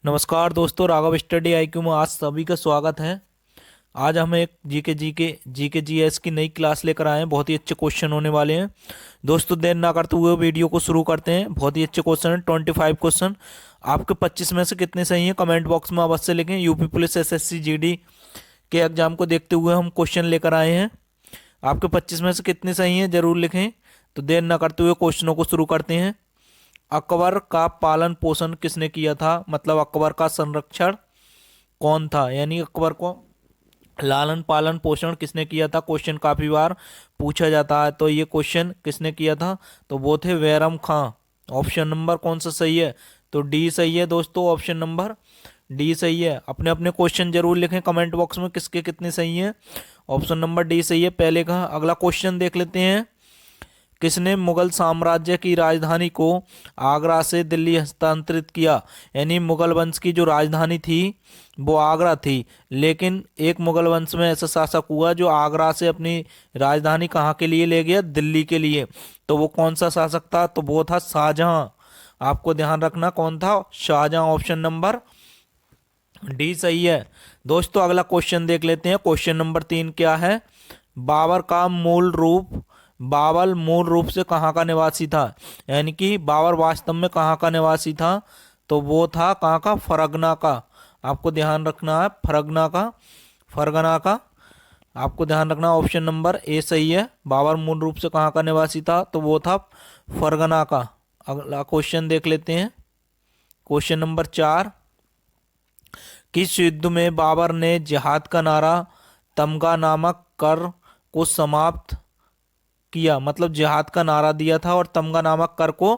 नमस्कार दोस्तों, Raghav study IQ में आज सभी का स्वागत है। आज हम एक जीके जीएस की नई क्लास लेकर आए हैं। बहुत ही अच्छे क्वेश्चन होने वाले हैं दोस्तों। देर ना करते हुए वीडियो को शुरू करते हैं। बहुत ही अच्छे क्वेश्चन हैं, 25 क्वेश्चन। आपके 25 में से कितने सही हैं कमेंट बॉक्स में अवश्य लिखें। यूपी पुलिस एसएससी जीडी के एग्जाम को देखते हुए हम क्वेश्चन लेकर आए हैं। आपके 25 में से कितने सही हैं जरूर लिखें। तो देर ना करते हुए क्वेश्चनों को शुरू करते हैं। अकबर का पालन पोषण किसने किया था, मतलब अकबर का संरक्षण कौन था, यानी अकबर को लालन पालन पोषण किसने किया था। क्वेश्चन काफी बार पूछा जाता है। तो ये क्वेश्चन किसने किया था, तो वो थे बैरम खां। ऑप्शन नंबर कौन सा सही है, तो डी सही है दोस्तों। ऑप्शन नंबर डी सही है। अपने अपने क्वेश्चन जरूर लिखें कमेंट बॉक्स में किसके कितने सही हैं। ऑप्शन नंबर डी सही है पहले का। अगला क्वेश्चन देख लेते हैं। किसने मुगल साम्राज्य की राजधानी को आगरा से दिल्ली हस्तांतरित किया, यानी मुगल वंश की जो राजधानी थी वो आगरा थी, लेकिन एक मुगल वंश में ऐसा शासक हुआ जो आगरा से अपनी राजधानी कहाँ के लिए ले गया, दिल्ली के लिए। तो वो कौन सा शासक था, तो वो था शाहजहां। आपको ध्यान रखना कौन था, शाहजहां। ऑप्शन नंबर डी सही है दोस्तों। अगला क्वेश्चन देख लेते हैं। क्वेश्चन नंबर 3 क्या है। बाबर का मूल रूप, बाबर मूल रूप से कहाँ का निवासी था, यानी कि बाबर वास्तव में कहाँ का निवासी था, तो वो था कहाँ का, फरगना का। आपको ध्यान रखना है फरगना का, फरगना का। आपको ध्यान रखना ऑप्शन नंबर ए सही है। बाबर मूल रूप से कहाँ का निवासी था, तो वो था फरगना का। अगला क्वेश्चन देख लेते हैं। Question number 4। किस युद्ध में बाबर ने जिहाद का नारा तमगा नामक कर को समाप्त किया, मतलब जिहाद का नारा दिया था और तमगा नामक कर को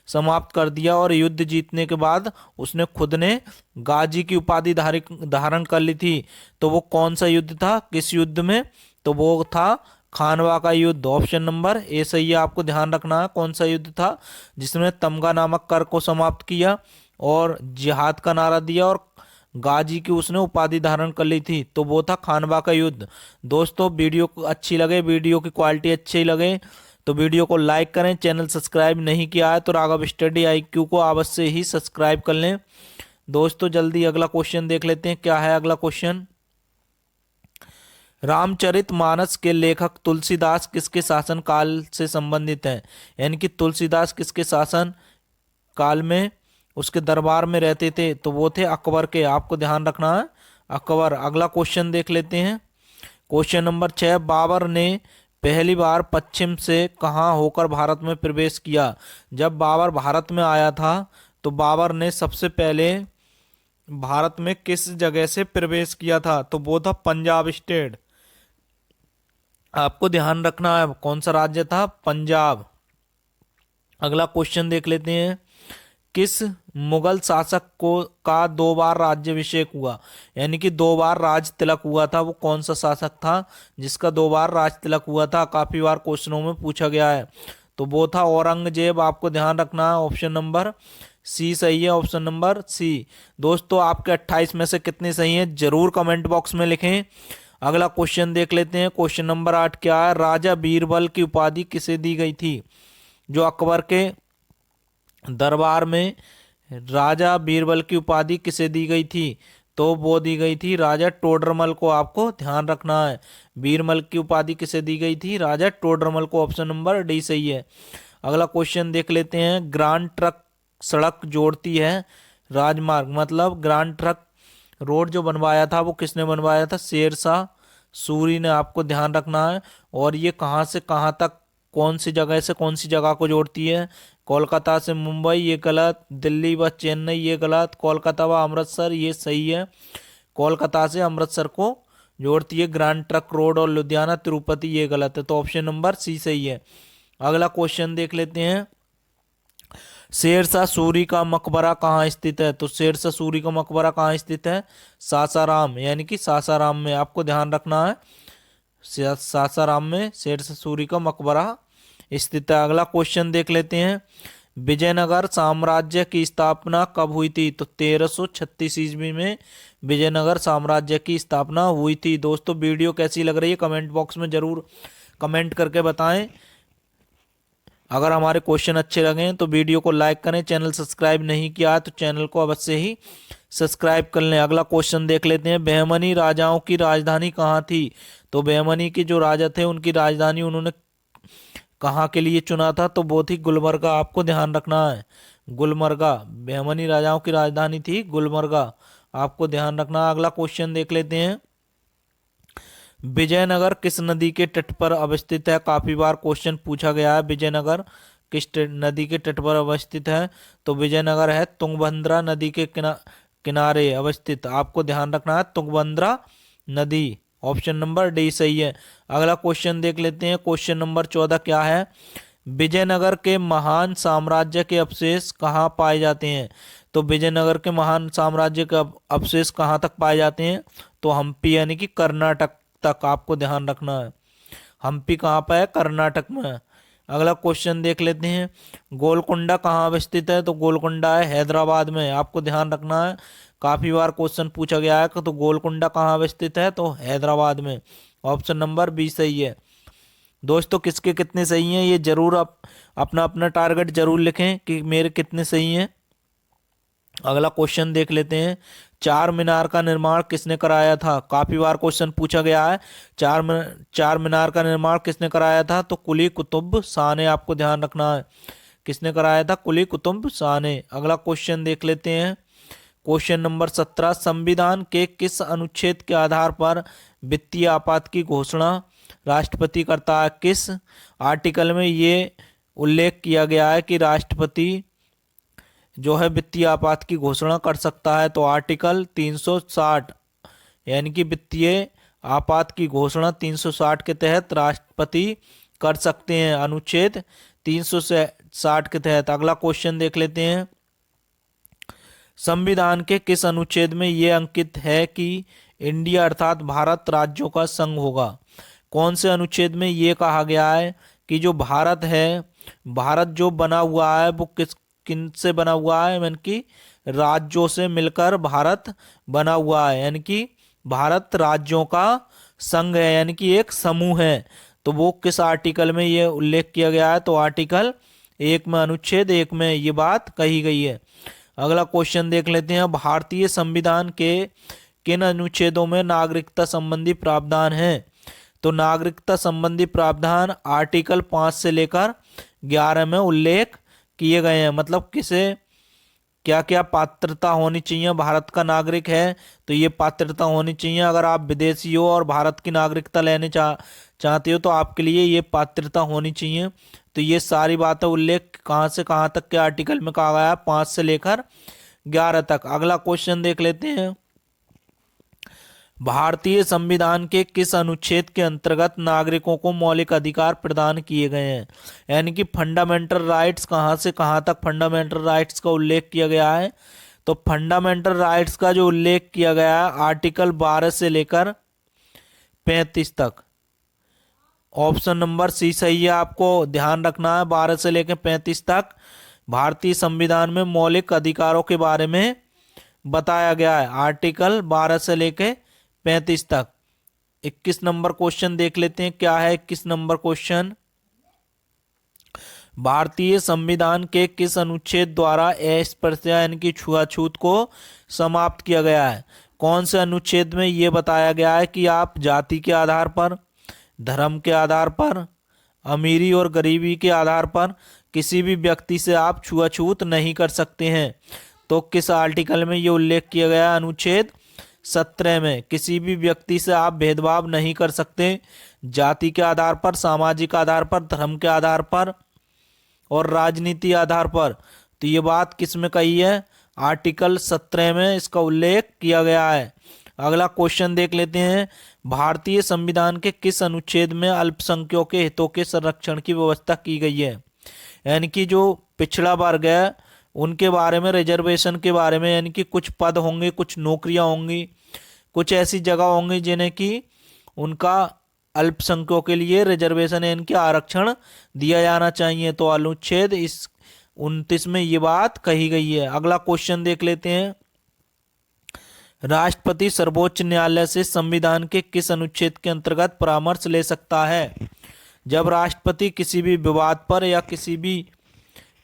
समाप्त कर दिया, और युद्ध जीतने के बाद उसने खुद ने गाजी की उपाधि धारण कर ली थी। तो वो कौन सा युद्ध था, किस युद्ध में, तो वो था खानवा का युद्ध। ऑप्शन नंबर ए सही है। आपको ध्यान रखना है कौन सा युद्ध था जिसने तमगा नामक कर को समाप्त किया और जिहाद का नारा दिया और गाजी की उसने उपाधि धारण कर ली थी, तो वो था खानवा का युद्ध। दोस्तों वीडियो को अच्छी लगे, वीडियो की क्वालिटी अच्छी लगे तो वीडियो को लाइक करें। चैनल सब्सक्राइब नहीं किया है तो राघव स्टडी आईक्यू को अवश्य ही सब्सक्राइब कर लें। दोस्तों जल्दी अगला क्वेश्चन देख लेते हैं। क्या है अगला क्वेश्चन। रामचरितमानस के लेखक तुलसीदास किसके शासन काल से संबंधित हैं, यानी कि तुलसीदास किसके शासन काल में उसके दरबार में रहते थे, तो वो थे अकबर के। आपको ध्यान रखना है अकबर। अगला क्वेश्चन देख लेते हैं। Question number 6। बाबर ने पहली बार पश्चिम से कहाँ होकर भारत में प्रवेश किया। जब बाबर भारत में आया था तो बाबर ने सबसे पहले भारत में किस जगह से प्रवेश किया था, तो वो था पंजाब स्टेट। आपको ध्यान रखना है कौन सा राज्य था, पंजाब। अगला क्वेश्चन देख लेते हैं। किस मुगल शासक को का 2 बार राज्याभिषेक हुआ, यानी कि 2 बार राज तिलक हुआ था, वो कौन सा शासक था जिसका 2 बार राज तिलक हुआ था। काफी बार क्वेश्चनों में पूछा गया है, तो वो था औरंगजेब। आपको ध्यान रखना है ऑप्शन नंबर सी सही है। Option number C. दोस्तों आपके 28 में से कितने सही हैं जरूर कमेंट बॉक्स में लिखें। अगला क्वेश्चन देख लेते हैं। क्वेश्चन नंबर 8 क्या है। राजा बीरबल की उपाधि किसे दी गई थी, जो अकबर के दरबार में राजा बीरबल की उपाधि किसे दी गई थी, तो वो दी गई थी राजा टोडरमल को। आपको ध्यान रखना है बीरबल की उपाधि किसे दी गई थी, राजा टोडरमल को। ऑप्शन नंबर डी सही है। अगला क्वेश्चन देख लेते हैं। ग्रांड ट्रक सड़क जोड़ती है राजमार्ग, मतलब ग्रांड ट्रक रोड जो बनवाया था वो किसने बनवाया था, शेरशाह सूरी ने। आपको ध्यान रखना है। और ये कहाँ से कहाँ तक, कौन सी जगह से कौन सी जगह को जोड़ती है, कोलकाता से मुंबई ये गलत, दिल्ली व चेन्नई ये गलत, कोलकाता व अमृतसर ये सही है। कोलकाता से अमृतसर को जोड़ती है ग्रैंड ट्रक रोड, और लुधियाना तिरुपति ये गलत है, तो ऑप्शन नंबर सी सही है। अगला क्वेश्चन देख लेते हैं। शेरशाह सूरी का मकबरा कहाँ स्थित है, तो शेरशाह सूरी का मकबरा कहाँ स्थित है, सासाराम, यानी कि सासाराम में। आपको ध्यान रखना है सासाराम में शेरशाह सूरी का मकबरा स्थित है। अगला क्वेश्चन देख लेते हैं। विजयनगर साम्राज्य की स्थापना कब हुई थी, तो 1336 ईस्वी में विजयनगर साम्राज्य की स्थापना हुई थी। दोस्तों वीडियो कैसी लग रही है कमेंट बॉक्स में जरूर कमेंट करके बताएं। अगर हमारे क्वेश्चन अच्छे लगे तो वीडियो को लाइक करें, चैनल सब्सक्राइब नहीं किया तो चैनल को अवश्य ही सब्सक्राइब कर लें। अगला क्वेश्चन देख लेते हैं, बहमनी राजाओं की राजधानी कहाँ थी? तो बहमनी के जो राजा थे उनकी राजधानी उन्होंने कहाँ के लिए चुना था? तो वो थी गुलबर्गा। आपको ध्यान रखना है, गुलबर्गा बहमनी राजाओं की राजधानी थी गुलबर्गा, आपको ध्यान रखना। अगला क्वेश्चन देख लेते हैं, विजयनगर किस नदी के तट पर अवस्थित है? काफी बार क्वेश्चन पूछा गया है, विजयनगर किस नदी के तट पर अवस्थित है? तो विजयनगर है तुंगभद्रा नदी के किनारे अवस्थित, आपको ध्यान रखना है तुंगभद्रा नदी। ऑप्शन नंबर डी सही है। अगला क्वेश्चन देख लेते हैं, क्वेश्चन नंबर 14 क्या है? विजयनगर के महान साम्राज्य के अवशेष कहाँ पाए जाते हैं? तो विजयनगर के महान साम्राज्य के अवशेष कहाँ तक पाए जाते हैं? तो हम्पी यानी कि कर्नाटक तक, आपको ध्यान रखना है। हम्पी कहाँ पर है? कर्नाटक में। अगला क्वेश्चन देख लेते हैं, गोलकुंडा कहाँ अवस्थित है? तो गोलकुंडा है हैदराबाद में, आपको ध्यान रखना है। काफी बार क्वेश्चन पूछा गया है तो गोलकुंडा कहाँ अवस्थित है? तो हैदराबाद में। ऑप्शन नंबर बी सही है। दोस्तों किसके कितने सही हैं ये जरूर आप अपना अपना टारगेट जरूर लिखें कि मेरे कितने सही हैं। अगला क्वेश्चन देख लेते हैं, चार मीनार का निर्माण किसने कराया था? काफी बार क्वेश्चन पूछा गया है, चार मीनार का निर्माण किसने कराया था? तो कुली कुतुब शाह ने, आपको ध्यान रखना है। किसने कराया था? कुली कुतुब शाह ने। अगला क्वेश्चन देख लेते हैं, क्वेश्चन नंबर 17, संविधान के किस अनुच्छेद के आधार पर वित्तीय आपात की घोषणा राष्ट्रपति करता है? किस आर्टिकल में ये उल्लेख किया गया है कि राष्ट्रपति जो है वित्तीय आपात की घोषणा कर सकता है? तो आर्टिकल 360, यानी कि वित्तीय आपात की घोषणा 360 के तहत राष्ट्रपति कर सकते हैं, अनुच्छेद 360 के तहत। अगला क्वेश्चन देख लेते हैं, संविधान के किस अनुच्छेद में यह अंकित है कि इंडिया अर्थात भारत राज्यों का संघ होगा? कौन से अनुच्छेद में यह कहा गया है कि जो भारत है, भारत जो बना हुआ है वो किन से बना हुआ है? यानी कि राज्यों से मिलकर भारत बना हुआ है, यानी कि भारत राज्यों का संघ है, यानी कि एक समूह है। तो वो किस आर्टिकल में ये उल्लेख किया गया है? तो आर्टिकल 1 में, अनुच्छेद 1 में ये बात कही गई है। अगला क्वेश्चन देख लेते हैं, भारतीय संविधान के किन अनुच्छेदों में नागरिकता संबंधी प्रावधान है? तो नागरिकता संबंधी प्रावधान आर्टिकल 5 से लेकर 11 में उल्लेख किए गए हैं। मतलब किसे क्या क्या पात्रता होनी चाहिए? भारत का नागरिक है तो ये पात्रता होनी चाहिए। अगर आप विदेशी हो और भारत की नागरिकता लेने चाहते हो तो आपके लिए ये पात्रता होनी चाहिए। तो ये सारी बातें उल्लेख कहाँ से कहाँ तक के आर्टिकल में कहा गया है? 5 से लेकर 11 तक। अगला क्वेश्चन देख लेते हैं, भारतीय संविधान के किस अनुच्छेद के अंतर्गत नागरिकों को मौलिक अधिकार प्रदान किए गए हैं? यानी कि फंडामेंटल राइट्स, कहाँ से कहाँ तक फंडामेंटल राइट्स का उल्लेख किया गया है? तो फंडामेंटल राइट्स का जो उल्लेख किया गया है आर्टिकल 12 से लेकर 35 तक। ऑप्शन नंबर सी सही है, आपको ध्यान रखना है। 12 से लेकर 35 तक भारतीय संविधान में मौलिक अधिकारों के बारे में बताया गया है, आर्टिकल 12 से लेकर 35 तक। 21 नंबर क्वेश्चन देख लेते हैं, क्या है 21 नंबर क्वेश्चन? भारतीय संविधान के किस अनुच्छेद द्वारा अस्पृश्यता यानी कि छुआछूत को समाप्त किया गया है? कौन से अनुच्छेद में यह बताया गया है कि आप जाति के आधार पर, धर्म के आधार पर, अमीरी और गरीबी के आधार पर किसी भी व्यक्ति से आप छुआछूत नहीं कर सकते हैं? तो किस आर्टिकल में ये उल्लेख किया गया है? अनुच्छेद 17 में। किसी भी व्यक्ति से आप भेदभाव नहीं कर सकते, जाति के आधार पर, सामाजिक आधार पर, धर्म के आधार पर और राजनीति आधार पर। तो ये बात किस में कही है? आर्टिकल 17 में इसका उल्लेख किया गया है। अगला क्वेश्चन देख लेते हैं, भारतीय संविधान के किस अनुच्छेद में अल्पसंख्यकों के हितों के संरक्षण की व्यवस्था की गई है? यानी कि जो पिछड़ा वर्ग है उनके बारे में, रिजर्वेशन के बारे में, यानी कि कुछ पद होंगे, कुछ नौकरियां होंगी, कुछ ऐसी जगह होंगी जिन्हें कि उनका अल्पसंख्यकों के लिए रिजर्वेशन यानी कि आरक्षण दिया जाना चाहिए। तो अनुच्छेद 29 में ये बात कही गई है। अगला क्वेश्चन देख लेते हैं, राष्ट्रपति सर्वोच्च न्यायालय से संविधान के किस अनुच्छेद के अंतर्गत परामर्श ले सकता है? जब राष्ट्रपति किसी भी विवाद पर या किसी भी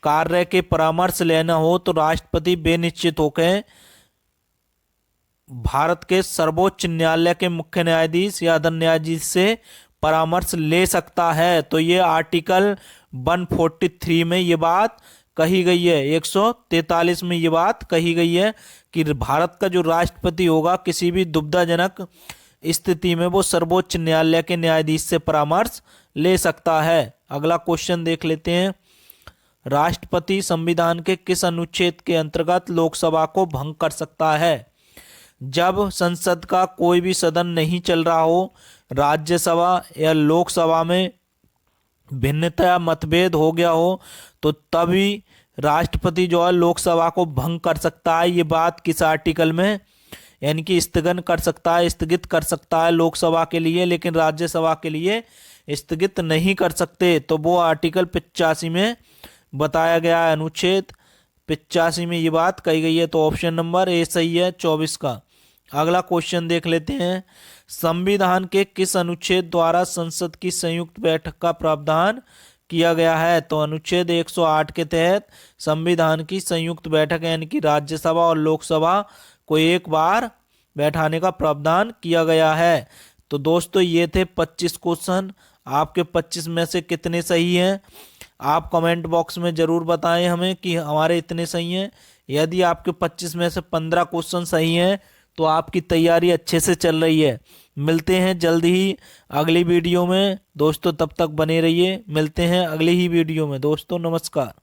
कार्य के परामर्श लेना हो तो राष्ट्रपति बेनिश्चित होकर भारत के सर्वोच्च न्यायालय के मुख्य न्यायाधीश या अदर न्यायाधीश से परामर्श ले सकता है। तो ये आर्टिकल 143 में ये बात कही गई है, 143 में ये बात कही गई है कि भारत का जो राष्ट्रपति होगा किसी भी दुविधाजनक स्थिति में वो सर्वोच्च न्यायालय के न्यायाधीश से परामर्श ले सकता है। अगला क्वेश्चन देख लेते हैं। राष्ट्रपति संविधान के किस अनुच्छेद के अंतर्गत लोकसभा को भंग कर सकता है? जब संसद का कोई भी सदन नहीं चल रहा हो, राज्यसभा या लोकसभा में भिन्नता या मतभेद हो गया हो, तो तभी राष्ट्रपति जो है लोकसभा को भंग कर सकता है। ये बात किस आर्टिकल में, यानी कि स्थगन कर सकता है, स्थगित कर सकता है लोकसभा के लिए, लेकिन राज्यसभा के लिए स्थगित नहीं कर सकते। तो वो आर्टिकल 85 में बताया गया है, अनुच्छेद 85 में ये बात कही गई है। तो ऑप्शन नंबर ए सही है 24 का। अगला क्वेश्चन देख लेते हैं। संविधान के किस अनुच्छेद द्वारा संसद की संयुक्त बैठक का प्रावधान किया गया है? तो अनुच्छेद 108 के तहत संविधान की संयुक्त बैठक यानी कि राज्यसभा और लोकसभा को एक बार बैठाने का प्रावधान किया गया है। तो दोस्तों ये थे 25 क्वेश्चन। आपके 25 में से कितने सही हैं? आप कमेंट बॉक्स में ज़रूर बताएं हमें कि हमारे इतने सही हैं। यदि आपके 25 में से 15 क्वेश्चन सही हैं तो आपकी तैयारी अच्छे से चल रही है। मिलते हैं जल्द ही अगली वीडियो में दोस्तों, तब तक बने रहिए। मिलते हैं अगली ही वीडियो में दोस्तों, नमस्कार।